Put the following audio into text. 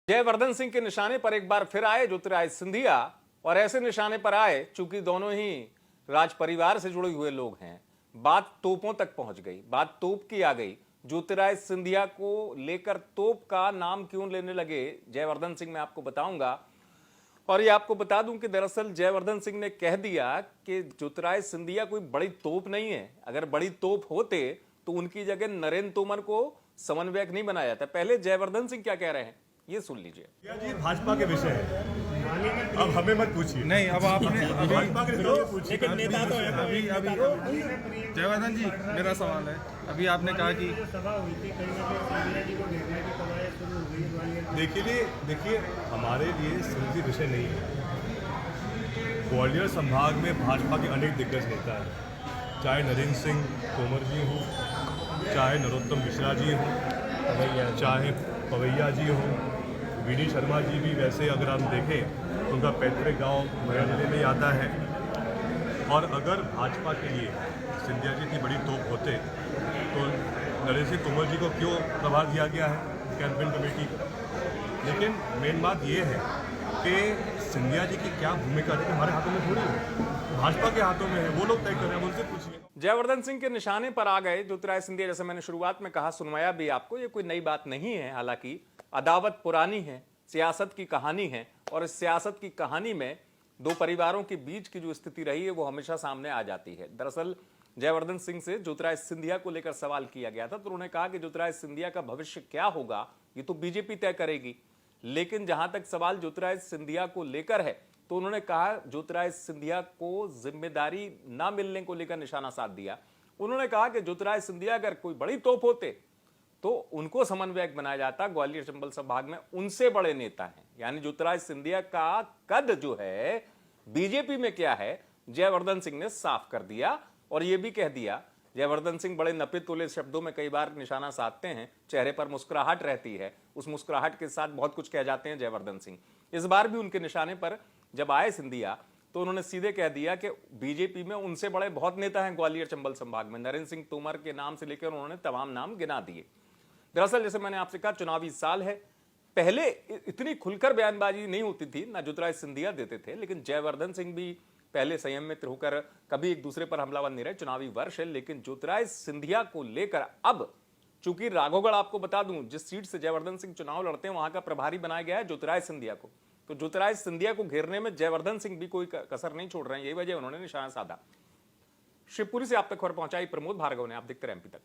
जयवर्धन सिंह के निशाने पर एक बार फिर आए ज्योतिरादित्य सिंधिया, और ऐसे निशाने पर आए चूंकि दोनों ही राज परिवार से जुड़े हुए लोग हैं। बात तोपों तक पहुंच गई, बात तोप की आ गई। ज्योतिरादित्य सिंधिया को लेकर तोप का नाम क्यों लेने लगे जयवर्धन सिंह, मैं आपको बताऊंगा। और ये आपको बता दूं कि दरअसल जयवर्धन सिंह ने कह दिया कि ज्योतिरादित्य सिंधिया कोई बड़ी तोप नहीं है। अगर बड़ी तोप होते तो उनकी जगह नरेंद्र तोमर को समन्वयक नहीं बनाया जाता। पहले जयवर्धन सिंह क्या कह रहे हैं ये सुन लीजिए। जी भाजपा के विषय है, अब हमें मत पूछिए। नहीं, अब आपने भाजपा के नेताओं को पूछिए। लेकिन नेता तो है। अभी जयवर्धन जी, मेरा सवाल है, अभी आपने कहा कि देखिए हमारे लिए सिंधी विषय नहीं है। ग्वालियर संभाग में भाजपा के अनेक दिग्गज नेता हैं, चाहे नरेंद्र सिंह तोमर जी हों, चाहे नरोत्तम मिश्रा जी हों, चाहे पवैया जी हों, वीडी शर्मा जी भी वैसे अगर हम देखें उनका पैतृक गांव जिले में आता है। और अगर भाजपा के लिए सिंधिया जी की बड़ी तोप होते तो नरेंद्र सिंह तोमर जी को क्यों प्रभार दिया गया है कैंपेन कमेटी का। लेकिन मेन बात ये है कि सिंधिया जी की क्या भूमिका है हमारे हाथों में थोड़ी है, भाजपा के हाथों में है, वो लोग तय कर रहे हैं, उनसे पूछिए। जयवर्धन सिंह के निशाने पर आ गए ज्योतिरादित्य सिंधिया। जैसे मैंने शुरुआत में कहा, सुनवाया भी आपको, ये कोई नई बात नहीं है। हालांकि अदावत पुरानी है, सियासत की कहानी है, और इस सियासत की कहानी में दो परिवारों के बीच की जो स्थिति रही है वो हमेशा सामने आ जाती है। दरअसल जयवर्धन सिंह से ज्योतिरादित्य सिंधिया को लेकर सवाल किया गया था, तो उन्होंने कहा कि ज्योतिरादित्य सिंधिया का भविष्य क्या होगा ये तो बीजेपी तय करेगी। लेकिन जहां तक सवाल ज्योतिरादित्य सिंधिया को लेकर है तो उन्होंने कहा ज्योतिरादित्य सिंधिया को जिम्मेदारी ना मिलने को लेकर निशाना साध दिया। उन्होंने कहा कि ज्योतिरादित्य सिंधिया अगर कोई बड़ी तोप होते तो उनको समन्वयक बनाया जाता। ग्वालियर चंबल संभाग में उनसे बड़े नेता हैं, यानी ज्योतिरादित्य सिंधिया का कद जो है बीजेपी में क्या है जयवर्धन सिंह ने साफ कर दिया। और यह भी कह दिया, जयवर्धन सिंह बड़े नपे तुले शब्दों में कई बार निशाना साधते हैं, चेहरे पर मुस्कुराहट रहती है, उस मुस्कुराहट के साथ बहुत कुछ कह जाते हैं जयवर्धन सिंह। इस बार भी उनके निशाने पर जब आए सिंधिया तो उन्होंने सीधे कह दिया कि बीजेपी में उनसे बड़े बहुत नेता हैं ग्वालियर चंबल संभाग में। नरेंद्र सिंह तोमर के नाम से लेकर उन्होंने तमाम नाम गिना दिए। दरअसल जैसे मैंने आपसे कहा, चुनावी साल है, पहले इतनी खुलकर बयानबाजी नहीं होती थी, ना ज्योतिरादित्य सिंधिया देते थे, लेकिन जयवर्धन सिंह भी पहले संयम में होकर कभी एक दूसरे पर हमलावर नहीं रहे। चुनावी वर्ष है, लेकिन ज्योतिरादित्य सिंधिया को लेकर अब चूंकि राघोगढ़, आपको बता दूं, जिस सीट से जयवर्धन सिंह चुनाव लड़ते हैं वहां का प्रभारी बनाया गया है ज्योतिरादित्य सिंधिया को, तो ज्योतिरादित्य सिंधिया को घेरने में जयवर्धन सिंह भी कोई कसर नहीं छोड़ रहे हैं। यही वजह उन्होंने निशाना साधा। शिवपुरी से आप तक खबर पहुंचाई प्रमोद भार्गव ने। आप देखते रहे एमपी तक।